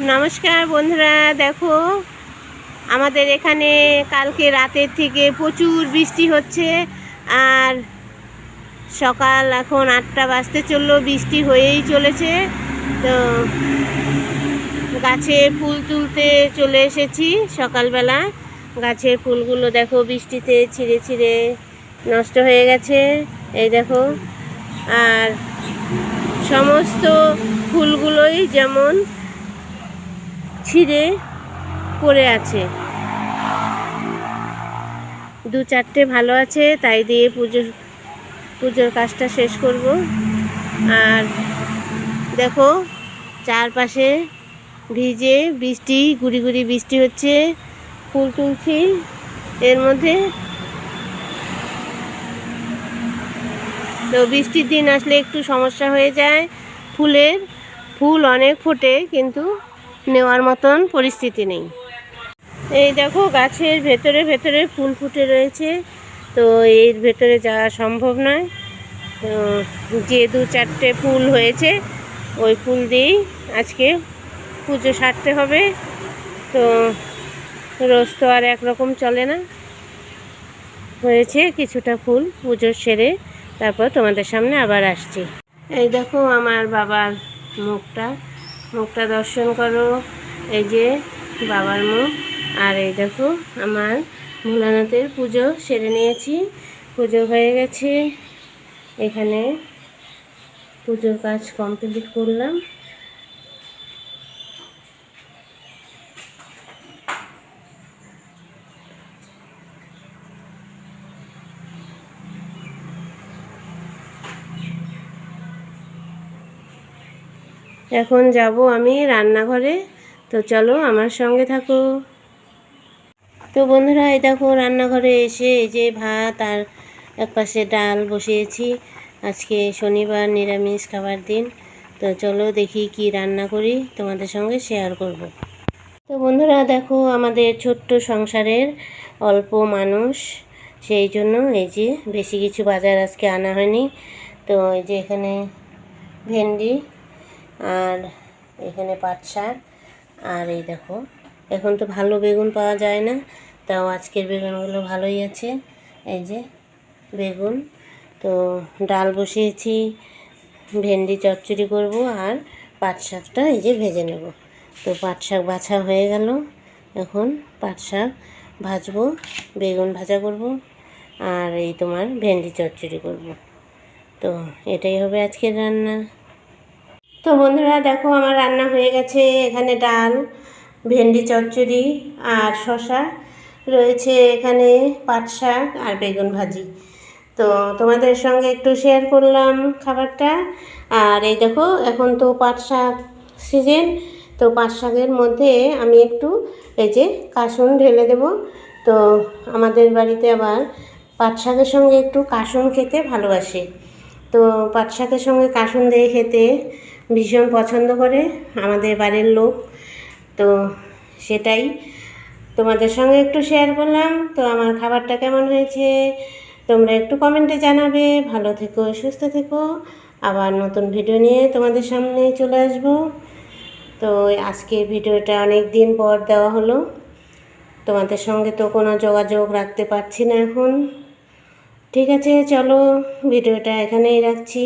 নমস্কার বন্ধুরা, দেখো আমাদের এখানে কালকে রাতের থেকে প্রচুর বৃষ্টি হচ্ছে। আর সকাল এখন 8টা বাজতে চললো, বৃষ্টি হয়েই চলেছে। তো গাছে ফুল তুলতে চলে এসেছি সকালবেলা। গাছের ফুলগুলো দেখো বৃষ্টিতে ছিঁড়ে ছিঁড়ে নষ্ট হয়ে গেছে, এই দেখো। আর সমস্ত ফুলগুলোই যেমন ছিঁড়ে পড়ে আছে, 2-4টে ভালো আছে, তাই দিয়ে পুজোর কাজটা শেষ করব। আর দেখো চারপাশে ভিজে বৃষ্টি, গুড়ি গুড়ি বৃষ্টি হচ্ছে, ফুল তুলছি এর মধ্যে। তো বৃষ্টির দিন আসলে একটু সমস্যা হয়ে যায়, ফুল অনেক ফোটে কিন্তু নেওয়ার মতন পরিস্থিতি নেই। এই দেখো গাছের ভেতরে ফুল ফুটে রয়েছে, তো এর ভেতরে যাওয়া সম্ভব নয়। তো যে 2-4টে ফুল হয়েছে ওই ফুল দিয়েই আজকে পুজো সারতে হবে। তো রোজ তো আর একরকম চলে না, হয়েছে কিছুটা ফুল, পুজো সেরে তারপর তোমাদের সামনে আবার আসছি। এই দেখো আমার বাবার মুখটা দর্শন করো, এই যে বাবার মুখ। আর এই দেখো আমার ভোলানাথের পুজো সেরে নিয়েছি, পুজো হয়ে গেছে। এখানে পুজোর কাজ কমপ্লিট করলাম। এখন যাব আমি রান্নাঘরে, তো চলো আমার সঙ্গে থাকো। তো বন্ধুরা, এই দেখো রান্নাঘরে এসে এই যে ভাত আর একপাশে ডাল বসিয়েছি। আজকে শনিবার, নিরামিষ খাবার দিন। তো চলো দেখি কি রান্না করি, তোমাদের সঙ্গে শেয়ার করব। তো বন্ধুরা দেখো, আমাদের ছোট্ট সংসারের অল্প মানুষ, সেই জন্য এই যে বেশি কিছু বাজার আজকে আনা হয়নি। তো এই যে এখানে ভেন্ডি, আর এখানে পাট শাক, আর এই দেখো এখন তো ভালো বেগুন পাওয়া যায় না, তাও আজকের বেগুনগুলো ভালোই আছে। এই যে বেগুন, তো ডাল বসিয়েছি, ভেন্ডি চচ্চড়ি করব, আর পাট শাকটা এই যে ভেজে নেব। তো পাট শাক বাছা হয়ে গেল, এখন পাট শাক ভাজবো, বেগুন ভাজা করব, আর এই তোমার ভেন্ডি চচ্চড়ি করব। তো এটাই হবে আজকের রান্না। তো বন্ধুরা দেখো আমার রান্না হয়ে গেছে। এখানে ডাল, ভেন্ডি চচ্চড়ি আর শসা রয়েছে, এখানে পাট শাক আর বেগুন ভাজি। তো তোমাদের সঙ্গে একটু শেয়ার করলাম খাবারটা। আর এই দেখো এখন তো পাট শাক সিজন, তো পাট শাকের মধ্যে আমি একটু এই যে কাসুন ঢেলে দেব। তো আমাদের বাড়িতে আবার পাট শাকের সঙ্গে একটু কাসুন খেতে ভালোবাসে, তো পাট শাকের সঙ্গে কাসুন দিয়ে খেতে ভীষণ পছন্দ করে আমাদের বাড়ির লোক। তো সেটাই তোমাদের সঙ্গে একটু শেয়ার করলাম। তো আমার খাবারটা কেমন হয়েছে তোমরা একটু কমেন্টে জানাবে। ভালো থেকো, সুস্থ থেকো, আবার নতুন ভিডিও নিয়ে তোমাদের সামনে চলে আসবো। তো আজকে ভিডিওটা অনেক দিন পর দেওয়া হলো, তোমাদের সঙ্গে তো কোনো যোগাযোগ রাখতে পারছি না এখন। ঠিক আছে, চলো ভিডিওটা এখানেই রাখছি।